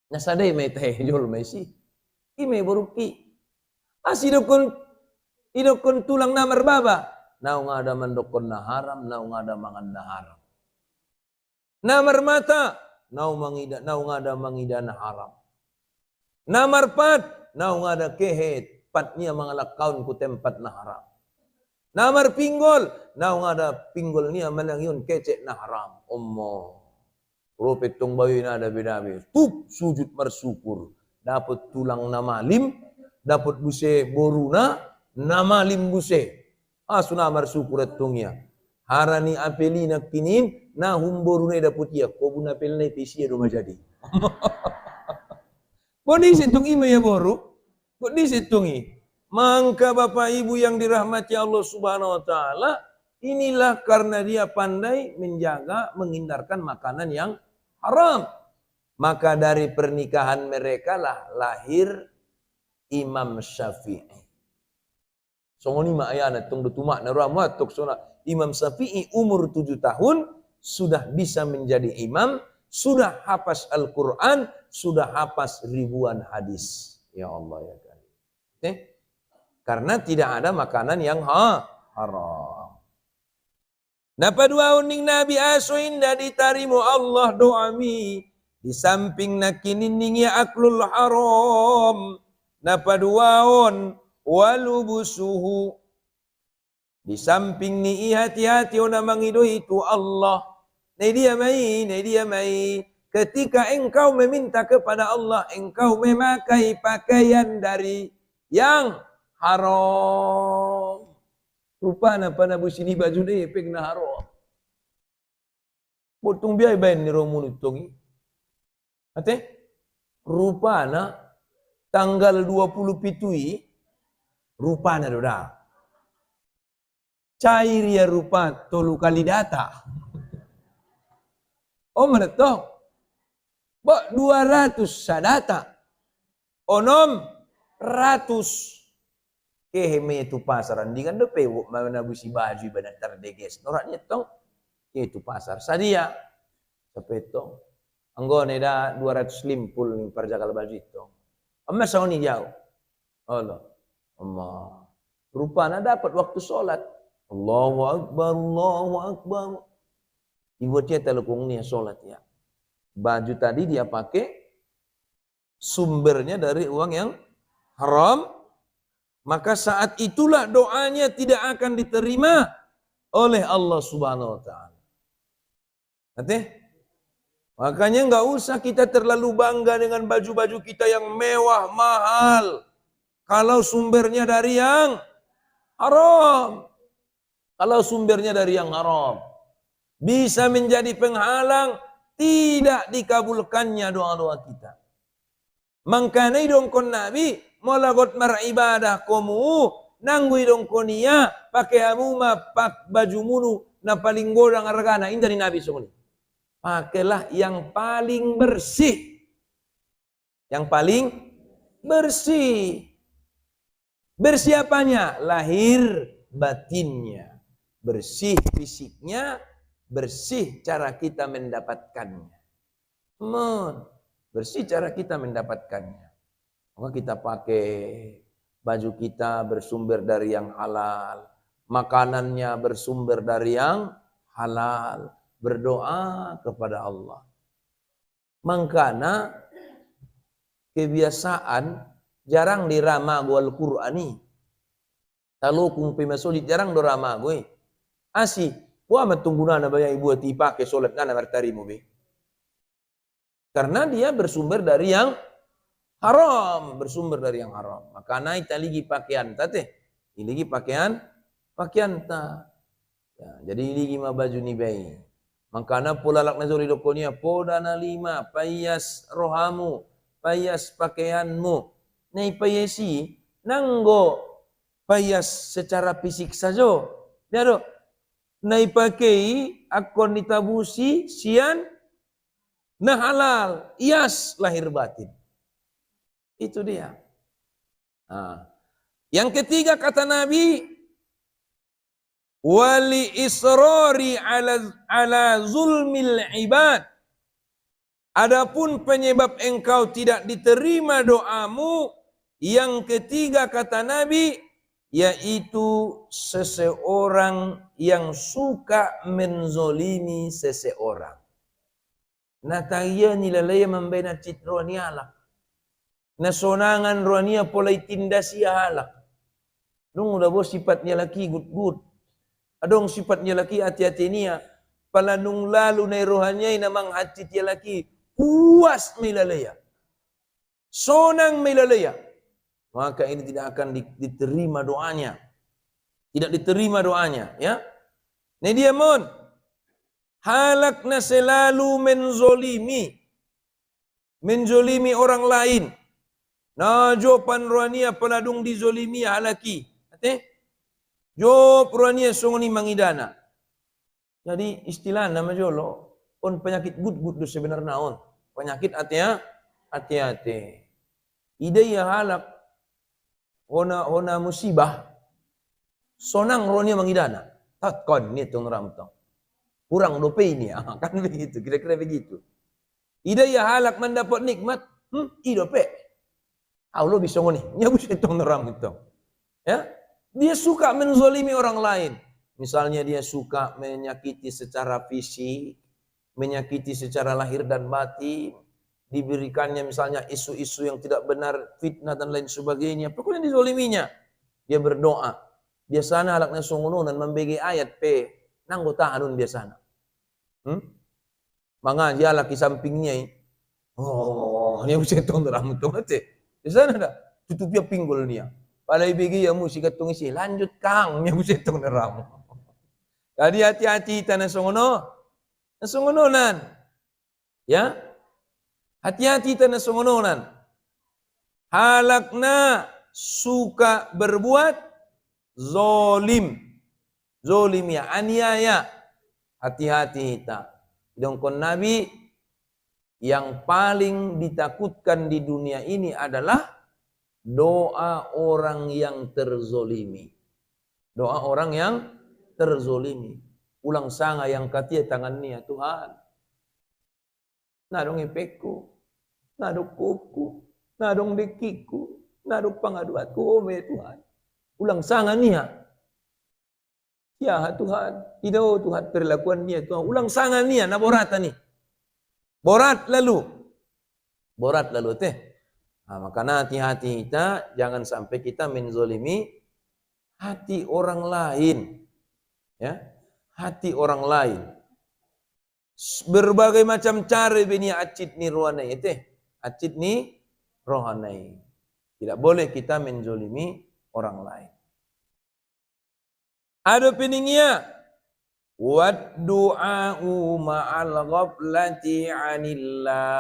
Nasadai may tahejol may si. Ima baruki. Idokon tulang namar baba. Nau ngada mandokon na haram, nau ngada mangan na haram. Namar mata, nau ngada mangida na haram. Namar pat, nau ngada kehet, patnya mangalakaun ku tempat na haram. Namar pinggol, nau ngada pinggol niya manangyon kecek na haram. Ommo. Rupet tong bayi na ada beda-beda. Sujud bersyukur. Dapat tulang na malim, dapat buse boruna, nama limbuse. Sunamar syukur etongnya. Harani apeli nak kinin, na humboru ne daputia. Kobu na apel na pisia rumah jadi. Bodi situng ima ya boru. Bodi situngi. Mangka bapak ibu yang dirahmati Allah Subhanahu Wa Taala, inilah karena dia pandai menjaga, menghindarkan makanan yang haram. Maka dari pernikahan mereka lah lahir Imam Syafi'i. Songoni ma ayana tung dutuma na ramat tok sona Imam Syafi'i umur 7 tahun sudah bisa menjadi imam, sudah hafaz Al-Qur'an, sudah hafaz ribuan hadis. Ya Allah ya kan. Karena tidak ada makanan yang haram. Napa dua uning Nabi aso indah ditarimu Allah doami. Di samping nakinin ya aklul haram. Napa dua on walubusuhu. Di samping ni hati-hati ona mangido itu Allah. Nei dia mai. Ketika engkau meminta kepada Allah, engkau memakai pakaian dari yang haram. Rupana pana busini baju deh pegna haram. Botung biay bain ni romun utongi. Ate? Rupana tanggal 20 pitui rupana doda. Cair ya rupa tolu kali data. Oh mana toh? Bak 200 sadata. Onom ratus. Keheme itu pasaran. Di kan depe mana busi baju ibadah terdeges. Noraknya tong. Itu pasar. Sadia. Sepetong. Anggone da 200 limpul nih perjakal baju itu. Amma sauni jauh. Allah. Allah. Rupanya dapat waktu sholat. Allahu Akbar, Allahu Akbar. Ibuatnya telukung nih sholat ya. Baju tadi dia pakai sumbernya dari uang yang haram. Maka saat itulah doanya tidak akan diterima oleh Allah Subhanahu Wa Taala. Nanti? Makanya nggak usah kita terlalu bangga dengan baju-baju kita yang mewah, mahal. Kalau sumbernya dari yang haram. Kalau sumbernya dari yang haram. Bisa menjadi penghalang tidak dikabulkannya doa-doa kita. Mangkana idong kon Nabi, molagot maribadah komu, nanggui dong konia, pakai amuma, pak baju munu, na paling godang argana. Ini dari Nabi sungguh. Pakailah yang paling bersih. Yang paling bersih. Bersih apanya? Lahir batinnya. Bersih fisiknya, bersih cara kita mendapatkannya. Bersih cara kita mendapatkannya. Maka kita pakai baju kita bersumber dari yang halal. Makanannya bersumber dari yang halal. Berdoa kepada Allah. Mangkana kebiasaan jarang dirama Al-Qur'ani. Talo kung pimasolit jarang dorama gue. Asi, wa matunggunan na bayang ibu ati pake solat na martari mo be. Karena dia bersumber dari yang haram, bersumber dari yang haram. Maka naik taligi pakaian tate, iligi pakaian ta. Ya, jadi iligi ma baju ni bay. Makana pula lak nazuri dokonia poda na 5 payas rohamu, payas pakaianmu. Nei payasi nanggo payas secara fisik saja. Dia naipakai akon ditabusi sian nah halal, ias lahir batin. Itu dia. Nah. Yang ketiga kata Nabi, wali israri ala zulmil ibad. Adapun penyebab engkau tidak diterima doamu, yang ketiga kata Nabi, yaitu seseorang yang suka menzolimi seseorang. Nataya nilalaya membina citro ni halak. Nasonangan rohania polai tindasi halak. Dong udah bos sifatnya laki gut-gut. Adong sifatnya laki hati-hati niya. Palanung lalu na rohanya namang hati tiya laki. Puas milalaya. Sonang milalaya. Maka ini tidak akan diterima doanya. Tidak diterima doanya. Ya. Ini dia mon. Halakna selalu menzolimi orang lain. Najo panruania peladung dizolimi halaki. Ate? Jo peruania sunguni mangidana. Jadi istilah nama jolo on penyakit gut-gut do sebenarnya on. Penyakit hati-hati. Ide ya halak ona musibah. Sonang ronia mangidana. Tatkon ni tong ramtong. Kurang dope ini kan begitu, kira-kira begitu. Ida ya halak mendapat nikmat, idope. Allah bisa ngoni, nyabus itu neram itu. Ya, dia suka menzolimi orang lain. Misalnya dia suka menyakiti secara fisik, menyakiti secara lahir dan batin, diberikannya misalnya isu-isu yang tidak benar, fitnah dan lain sebagainya. Pokoknya dizoliminya. Dia berdoa. Biasanya halaknya sungununan membagi ayat nanggo tahanun biasana. Mga dia laki sampingnya dia bisa tong ramu tong ate. Biasana dah tutupnya pinggul niya. Palay bigi ya musik atong isi lanjut kang niya bisa tong ramu. Jadi hati-hati tanah sungununan. Ya? Hati-hati tanah sungununan. Halakna suka berbuat zolim. Zolim ya, aniaya. Hati-hati kita. Dongkon Nabi, yang paling ditakutkan di dunia ini adalah doa orang yang terzolimi. Doa orang yang terzolimi. Ulang sanga yang katia tangannya Tuhan. Nadong epekku, nadong kupku, nadong dekiku, nadong pangaduatku, Tuhan. Ulang sanga niya. Ya Tuhan, tidak Tuhan perlakuan dia Tuhan. Ulang sangan dia, na boratan ni. Borat lalu teh. Nah, maka hati-hati kita, jangan sampai kita menzolimi hati orang lain. Ya, hati orang lain. Berbagai macam cara bini acid ni rohanai teh. Acid ni rohanai. Tidak boleh kita menzolimi orang lain. Ada peningnya wad du'a'u ma'al ghaflati 'anillah.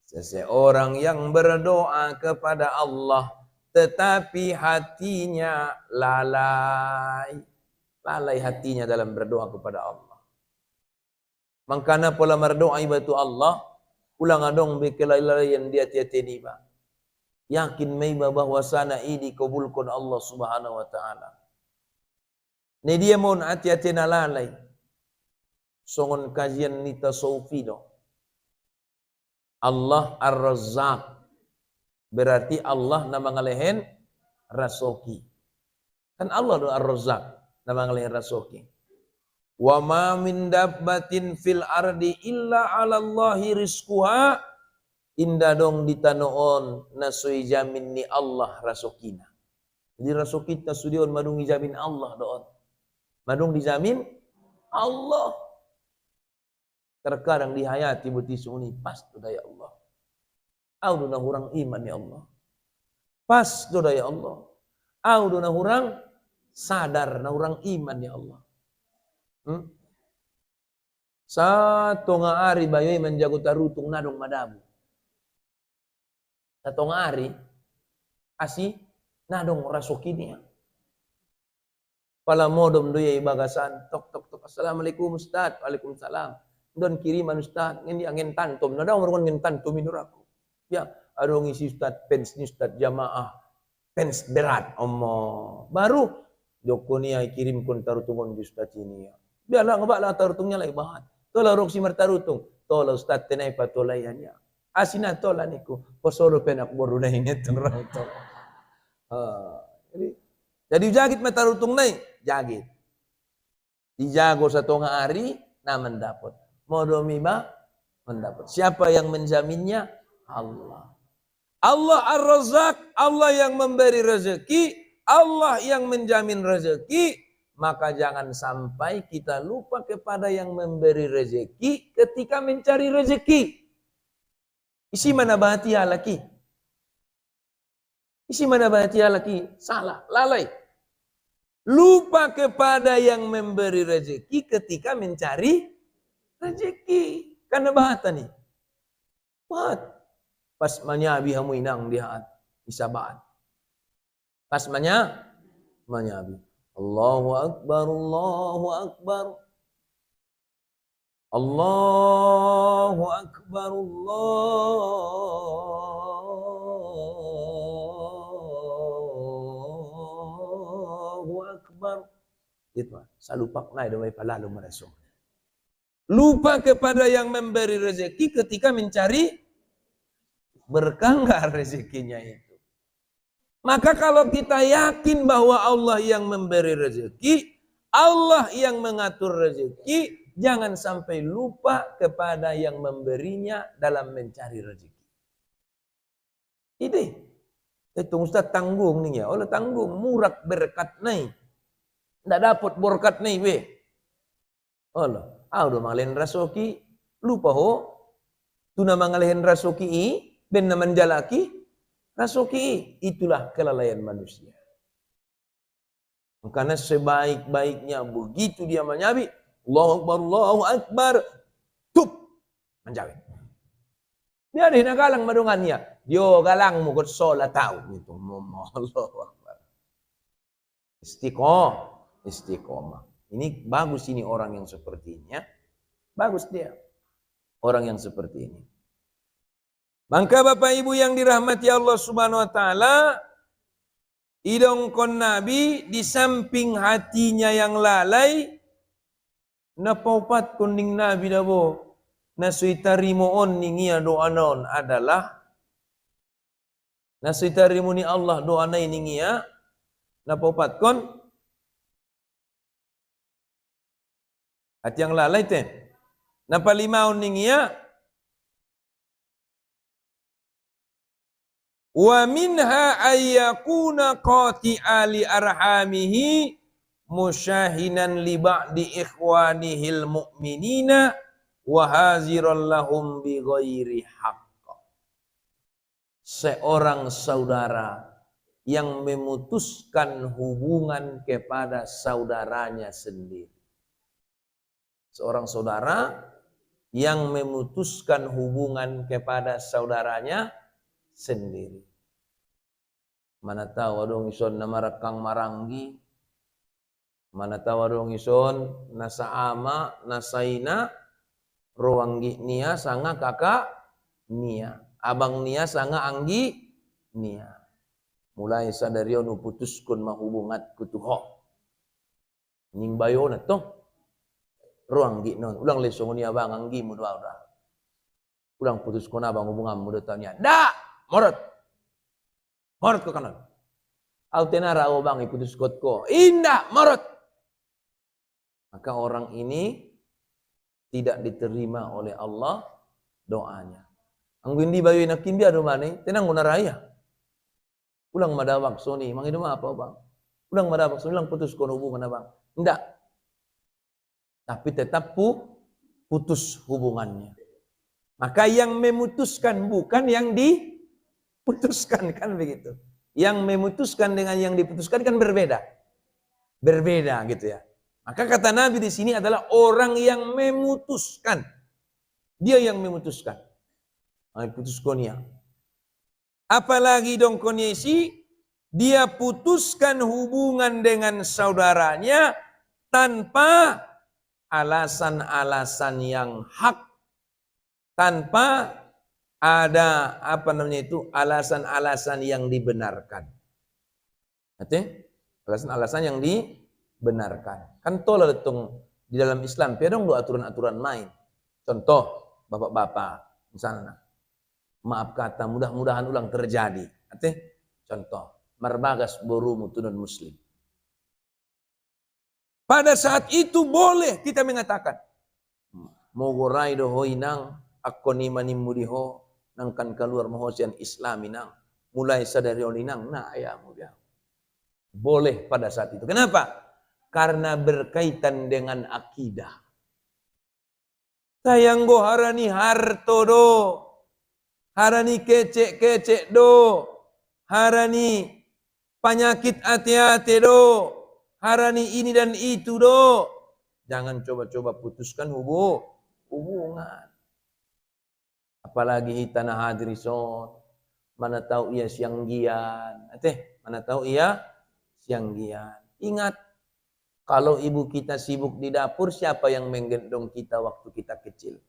Seseorang yang berdoa kepada Allah tetapi hatinya lalai. Lalai hatinya dalam berdoa kepada Allah. Mangkana pola berdoa ibatu Allah ulang adong bekelalaian dia tiati ba. Yakin may bahwasana ini kabulkan Allah Subhanahu wa taala. Ni dia mon hati-hati nalalai. Songon kajian ni tasawufi do. Allah Ar-Razzaq. Berarti Allah nama ngalehen rasoki. Kan Allah do Ar-Razzaq nama ngalehen rasoki. Wa ma min dabbatin fil ardi illa 'ala Allahi rizquha. Indah dong ditanoon nasui jamin ni Allah rasokina. Jadi rasul kita sudion madung dijamin Allah doon. Madung dijamin Allah. Terkadang dihayati buti suni pas tu daya Allah. Au na hurang iman ya Allah. Pas tu daya Allah. Au na hurang sadar na hurang iman ya Allah. Satu nga ari bayoy menjago tarutung nadong madabu. Satu nga ari asi nadong rasukinia. Pala modom doy bagasan tok tok tok assalamualaikum ustaz. Waalaikumsalam. Don kiriman ustaz ngendi angin tantum nadaw meron ngin tantum minuraku. Ya adong isi ustaz pens ni ustaz jamaah pens berat omo baru joko niya kirim kon tarutungon di ustaz ini ya. Biarlah ngabak lah tarutungnya lagi bahan. Tola rok si martarutung. Tola ustaz tenay patulayannya. Asina tola niku. Posoro penak boru na init rautong. Jadi jagit matarutung nai, jagit. Dijago sa tonga ari na mendapat. Modomi ba mendapat. Siapa yang menjaminnya? Allah. Allah Ar-Razzaq, Allah yang memberi rezeki, Allah yang menjamin rezeki. Maka jangan sampai kita lupa kepada yang memberi rezeki ketika mencari rezeki. Isi mana bahagia laki? Isi mana bahagia laki? Salah, lalai. Lupa kepada yang memberi rezeki ketika mencari rezeki. Karena bahata nih. Bahat. Pas manyabi hamu inang dihaat. Isabaan. Pas manyabi. Allahu Akbar, Allahu Akbar. Allahu Akbar, Allahu Akbar. Itu, salupak naik dawai palalu merasuk. Lupa kepada yang memberi rezeki ketika mencari berkah enggak rezekinya itu. Maka kalau kita yakin bahwa Allah yang memberi rezeki, Allah yang mengatur rezeki, jangan sampai lupa kepada yang memberinya dalam mencari rezeki. Ini, itu Ustaz tanggung nih ya, oleh tanggung murak berkat nih, tidak dapat berkat nih be. Allah, udah mangalen rasoki, lupa ho, tuna mangalen rasoki, ben naman jalaki. Rasoki, itulah kelalaian manusia. Karena sebaik-baiknya begitu dia menyabi, Allahu Akbar, Allahu Akbar, tup, menjawab. Dia ada galang madungannya, dia galang mukut sholat tahu itu, Allahu Akbar. Istiqomah. Ini bagus ini orang yang seperti ini ya. Bagus dia, orang yang seperti ini. Maka Bapak Ibu yang dirahmati Allah Subhanahu wa taala, idong kon Nabi di samping hatinya yang lalai, napaupat kuning Nabi dabo, nasuitarimoon ningia doanon adalah, nasuitarimo ni Allah doanay ningia, napaupat kon, hati yang lalai ten, napalimaon ningia, wa minha ayyakuna qati'a li arhamihi musyahinan li ba'di ikhwanihil mu'minina wa haziran lahum bi ghairi haqq. Seorang saudara yang memutuskan hubungan kepada saudaranya sendiri. Seorang saudara yang memutuskan hubungan kepada saudaranya sendiri. Mana tahu dong ison nama rekang maranggi. Mana tahu dong ison nasa ama nasaina ruanggi nia sanga kakak nia. Abang nia sanga anggi nia. Mulai sadario nu putuskun mahubungat kutuho. Ning bayo na to. Ruanggi non. Ulang lesong nia bang anggi mu doa udah. Ulang putuskun abang hubungan mu tanya. Da! Morot ke kanan. Autenara bang iputus kotko. Indah morot. Maka orang ini tidak diterima oleh Allah doanya. Anggundi bayu nakin dia domane tenang guna raya. Ulang madawak soni, mangidu apa bang? Ulang madawak soni, ulang putus kon hubungan bang? Enggak. Tapi tetap putus hubungannya. Maka yang memutuskan bukan yang diputuskan, kan begitu. Yang memutuskan dengan yang diputuskan kan berbeda. Berbeda gitu ya. Maka kata Nabi di sini adalah orang yang memutuskan. Dia yang memutuskan. Putus konia. Apalagi dong kondisi dia putuskan hubungan dengan saudaranya tanpa alasan-alasan yang hak, tanpa ada alasan-alasan yang dibenarkan. Artinya alasan-alasan yang dibenarkan. Kan tolong di dalam Islam, pedong do aturan-aturan main. Contoh, bapak-bapak misalnya, maaf kata, mudah-mudahan ulang terjadi. Artinya, contoh, marbagas borumu tunun muslim. Pada saat itu boleh kita mengatakan, mau gorai doho inang, akoni manimudiho, nangkan keluar mahosian islaminang, mulai sadari oninang, nah ya mudah. Boleh pada saat itu. Kenapa? Karena berkaitan dengan akidah. Sayang go harani harto do, harani kecek-kecek do, harani penyakit hati-hati do, harani ini dan itu do. Jangan coba-coba putuskan hubungan. Apalagi tanah hadrison, mana tahu ia siang gian. Mana tahu ia siang gian. Ingat, kalau ibu kita sibuk di dapur, siapa yang menggendong kita waktu kita kecil?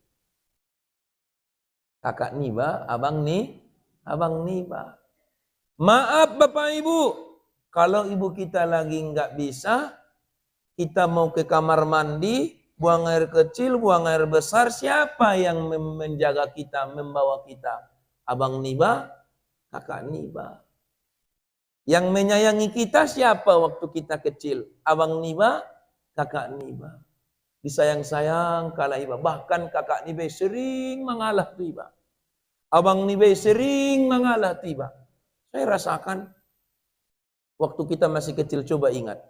Kakak Niba, abang Niba. Maaf Bapak Ibu, kalau ibu kita lagi nggak bisa, kita mau ke kamar mandi, buang air kecil, buang air besar, siapa yang menjaga kita, membawa kita? Abang Niba, kakak Niba. Yang menyayangi kita siapa waktu kita kecil? Abang Niba, kakak Niba. Disayang-sayang kala iba. Bahkan kakak Niba sering mengalah tiba. Abang Niba sering mengalah tiba. Saya rasakan waktu kita masih kecil, coba ingat.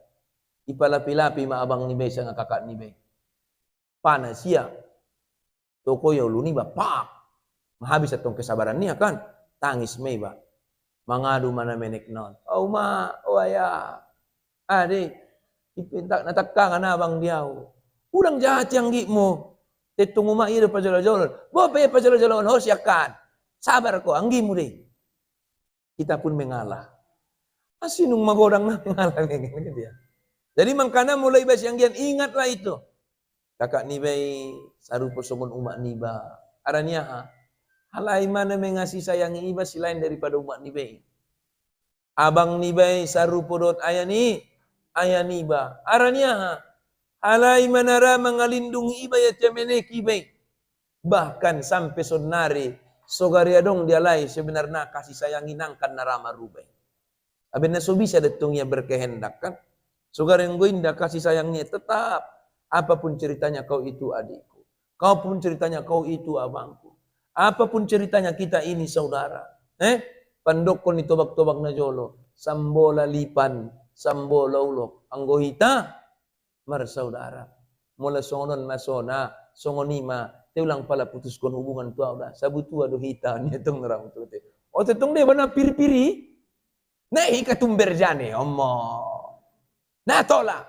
Ipalapi-lapi ma abang Niba sama kakak Niba. Panas ya. Toko ya ulu Niba, pak. Mahabis atong kesabaran niya kan. Tangis meba. Mangadu mana menek non. Oh ma, oh ayah. Adik, ipintak natakkangan abang diaw. Ulang jahat yang gikmo. Tetong uma iya pa jalo-jalo. Bope pa jalo-jalo ho siakan. Sabar ko, anggimu deh. Kita pun mengalah. Asinung magodang na mengalah gitu ya. Jadi mangkana mulai basyanggian, ingatlah itu. Kakak Nibay sarupo sogon umak niba. Aranya halai mana mengasih sayangi iba selain daripada umat Nibay. Abang Nibay sarupodot ayani ayaniba. Aranya halai manara mengalindungi iba ya cemenek ibay. Bahkan sampai sonari sogariadong dia lai sebenarnya kasih sayangi nangkan narama rubay. Abin na so bisa datungnya berkehendak kan. Sogareng goinda kasih sayangnya tetap. Apapun ceritanya kau itu adikku. Kau pun ceritanya kau itu abangku. Apapun ceritanya kita ini saudara. Pandokon itu tobak-tobak na jolo. Sambola lipan, sambola ulok. Anggohita, marsaudara. Mula songon masona, songonima. Teulang pala putuskon hubungan tua udah. Sabutua do hita. Niatong narang tuh. O tetong deh bana piri-piri. Nahi katumber jane. Nah tola.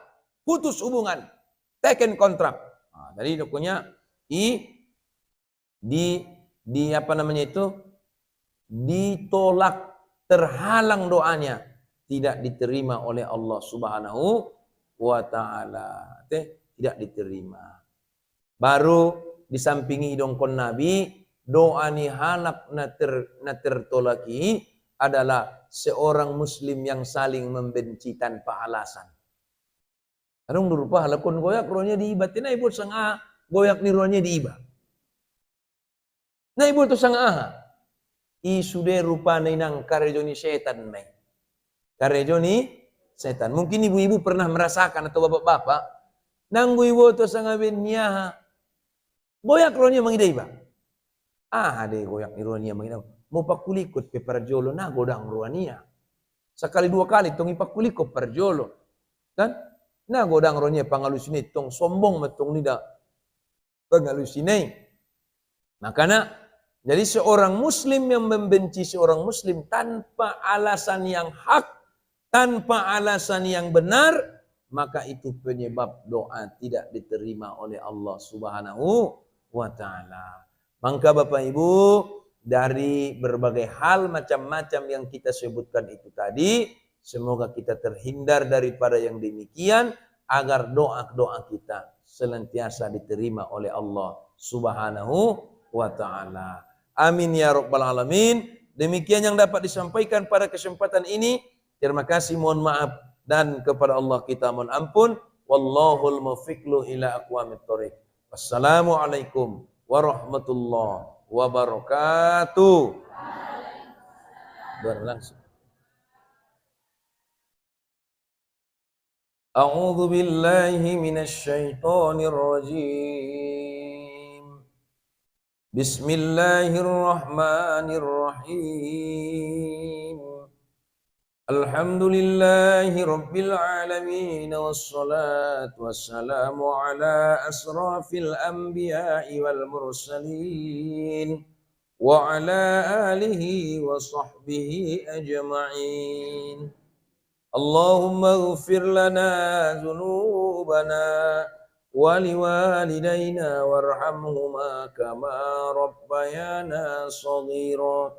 Putus hubungan. Taken kontrak. Nah, jadi dokunya di apa namanya itu, ditolak, terhalang doanya, tidak diterima oleh Allah Subhanahu wa taala. Tidak diterima. Baru disampingi dongkon Nabi, doa ni halak na tertolaki adalah seorang muslim yang saling membenci tanpa alasan. Arung durupa halakon goyak rohnya diibatin ay bot sanga goyak ni rohnya diiba. Nah ibu tu sang aha. Isude rupa na inang karejo ni setan may. Karejo ni setan. Mungkin ibu-ibu pernah merasakan atau bapak-bapak. Nanggu ibu tu sang abin niya. Goyak rohnya mangida iba. Ade goyak ni rohnya mangida. Mau pakulikut pe parjolo na godang rohnya. Sekali dua kali tong ipak kuliko perjolo. Kan? Nah godang ronya pangalusine tong sombong metong nida pangalusine. Makanya jadi seorang muslim yang membenci seorang muslim tanpa alasan yang hak, tanpa alasan yang benar, maka itu penyebab doa tidak diterima oleh Allah Subhanahu wa taala. Maka Bapak Ibu, dari berbagai hal macam-macam yang kita sebutkan itu tadi, semoga kita terhindar daripada yang demikian agar doa-doa kita senantiasa diterima oleh Allah Subhanahu wa taala. Amin ya rabbal alamin. Demikian yang dapat disampaikan pada kesempatan ini. Terima kasih, mohon maaf, dan kepada Allah kita mohon ampun. Wallahul muwaffiq ila aqwamit thoriq. Wassalamualaikum warahmatullahi wabarakatuh. Berlangsung. A'udzu billahi minasy syaithanir rajim. Bismillahirrahmanirrahim. Alhamdulillahi rabbil alamin wassalatu wassalamu ala asrafil anbiya'i wal mursalin wa ala alihi wa sahbihi ajma'in. Allahumma ighfir lana dhunubana wa liwalidayna warhamhuma kama rabbayana shaghira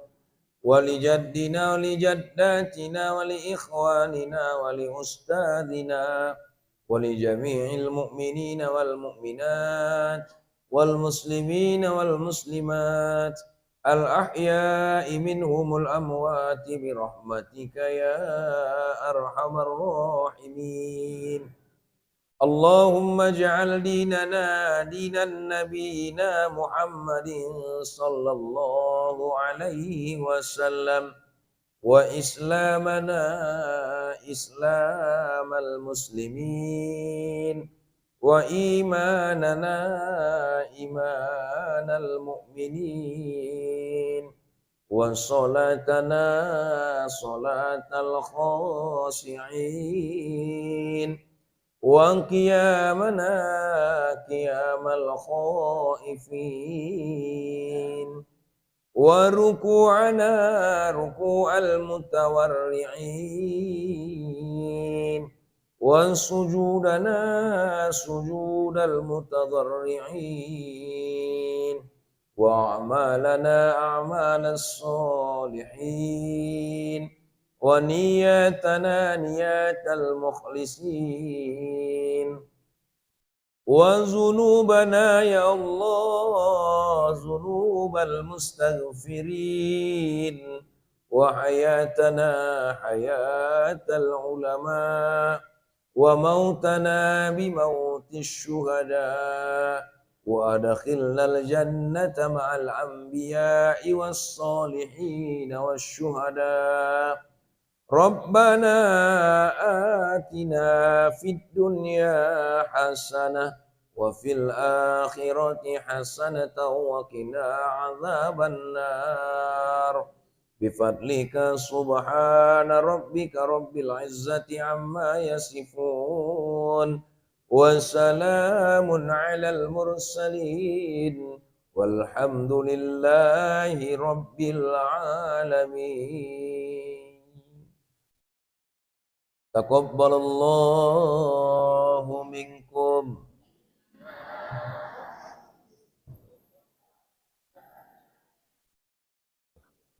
wa lijaddina wa lijaddatina wa liikhwanina wa liustadina wa lijami'il mu'minina wal mu'minat wal muslimina wal muslimat al-ahya'i minhumul amwati birahmatika ya arhamar rahimin. Allahumma ja'al dinana dinan nabiyina Muhammadin sallallahu alaihi wasallam wa islamana islamal muslimin wa imanana imanal mu'minin wa salatana salatal khashi'in wa qiyamana qiyamal khaifin wa ruku'ana ruku'al mutawarri'in wa sujudana sujudal mutadarri'in wa a'malana a'malas salihin wa niyatana niyatal mukhlisin wa zunubana ya Allah zunubal mustaghfirin wa hayatana hayatal ulama wa mautana bimautis syuhada wa adkhilnal jannata ma'al anbiya'i was salihin was syuhada. Rabbana atina fid dunya hasanah wa fil akhirati hasanatan wa qina adzaban nar. Bifadlika subhana rabbika rabbil izzati amma yasifun wa salamun alal mursalin walhamdulillahi rabbil alamin. Taqabbalallahu minkum.